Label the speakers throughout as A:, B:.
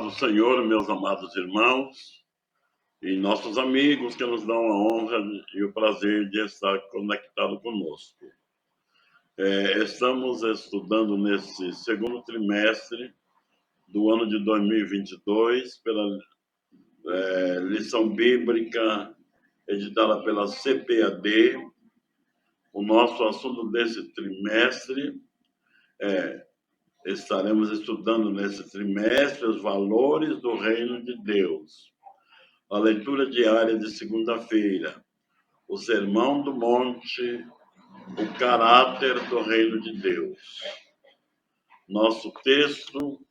A: do Senhor, meus amados irmãos e nossos amigos que nos dão a honra e o prazer de estar conectado conosco. Estamos estudando nesse segundo trimestre do ano de 2022 pela lição bíblica editada pela CPAD. O nosso assunto desse trimestre estaremos estudando nesse trimestre os valores do reino de Deus. A leitura diária de segunda-feira, o Sermão do Monte, o caráter do reino de Deus. Nosso texto,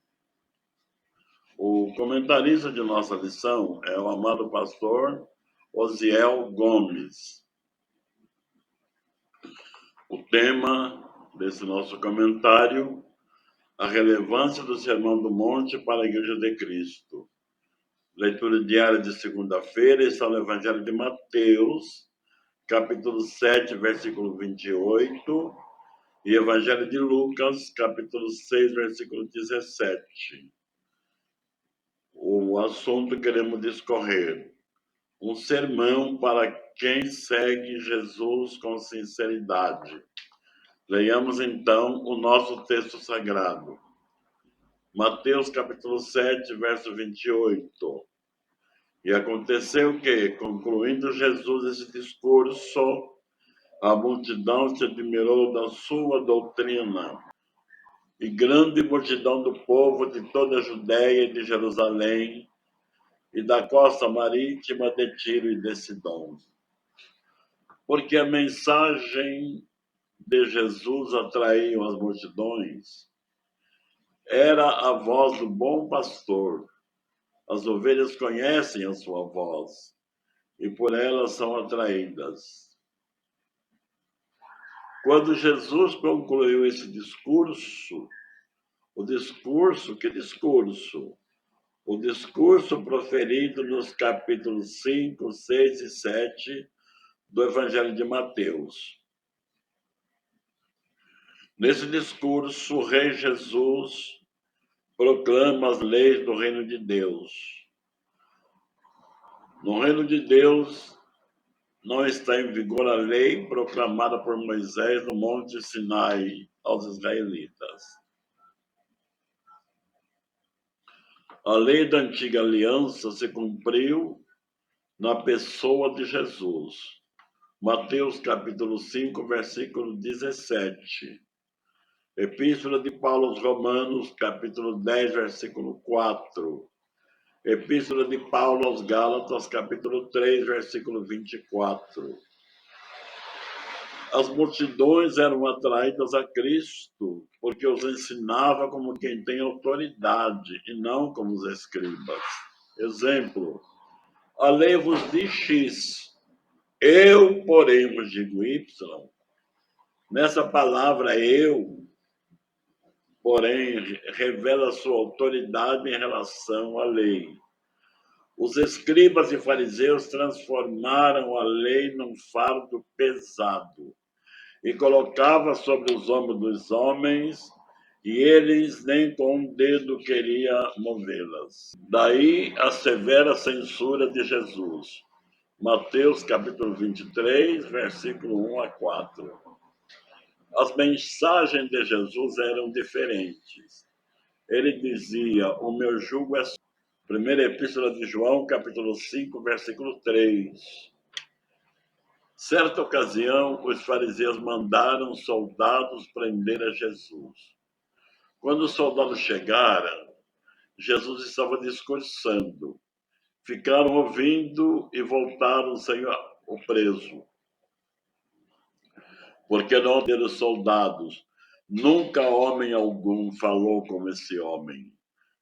A: o comentarista de nossa lição é o amado pastor Osiel Gomes. O tema desse nosso comentário: a relevância do Sermão do Monte para a Igreja de Cristo. Leitura diária de segunda-feira está no Evangelho de Mateus, capítulo 7, versículo 28, e Evangelho de Lucas, capítulo 6, versículo 17. O assunto que queremos discorrer: um sermão para quem segue Jesus com sinceridade. Leiamos então o nosso texto sagrado. Mateus capítulo 7, verso 28. E aconteceu que, concluindo Jesus esse discurso, a multidão se admirou da sua doutrina, e grande multidão do povo de toda a Judéia e de Jerusalém, e da costa marítima de Tiro e de Sidom. Porque a mensagem de Jesus atraiu as multidões. Era a voz do bom pastor. As ovelhas conhecem a sua voz, e por elas são atraídas. Quando Jesus concluiu esse discurso, o discurso proferido nos capítulos 5, 6 e 7 do Evangelho de Mateus. Nesse discurso, o Rei Jesus proclama as leis do reino de Deus. No reino de Deus não está em vigor a lei proclamada por Moisés no Monte Sinai aos israelitas. A lei da antiga aliança se cumpriu na pessoa de Jesus. Mateus capítulo 5, versículo 17. Epístola de Paulo aos Romanos, capítulo 10, versículo 4. Epístola de Paulo aos Gálatas, capítulo 3, versículo 24. As multidões eram atraídas a Cristo, porque os ensinava como quem tem autoridade, e não como os escribas. Exemplo: a lei vos diz X, eu, porém, vos digo Y. Nessa palavra eu, porém, revela sua autoridade em relação à lei. Os escribas e fariseus transformaram a lei num fardo pesado e colocava sobre os ombros dos homens, e eles nem com um dedo queriam movê-las. Daí a severa censura de Jesus. Mateus capítulo 23, versículo 1 a 4. As mensagens de Jesus eram diferentes. Ele dizia: o meu jugo é suave. Primeira Epístola de João, capítulo 5, versículo 3. Certa ocasião, os fariseus mandaram soldados prender a Jesus. Quando os soldados chegaram, Jesus estava discursando. Ficaram ouvindo e voltaram sem o preso. Porque não ter os soldados, nunca homem algum falou como esse homem.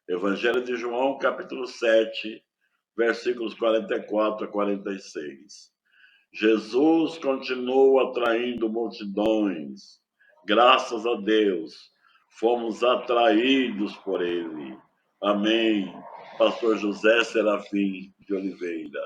A: Evangelho de João, capítulo 7, versículos 44 a 46. Jesus continuou atraindo multidões. Graças a Deus, fomos atraídos por ele. Amém. Pastor José Serafim de Oliveira.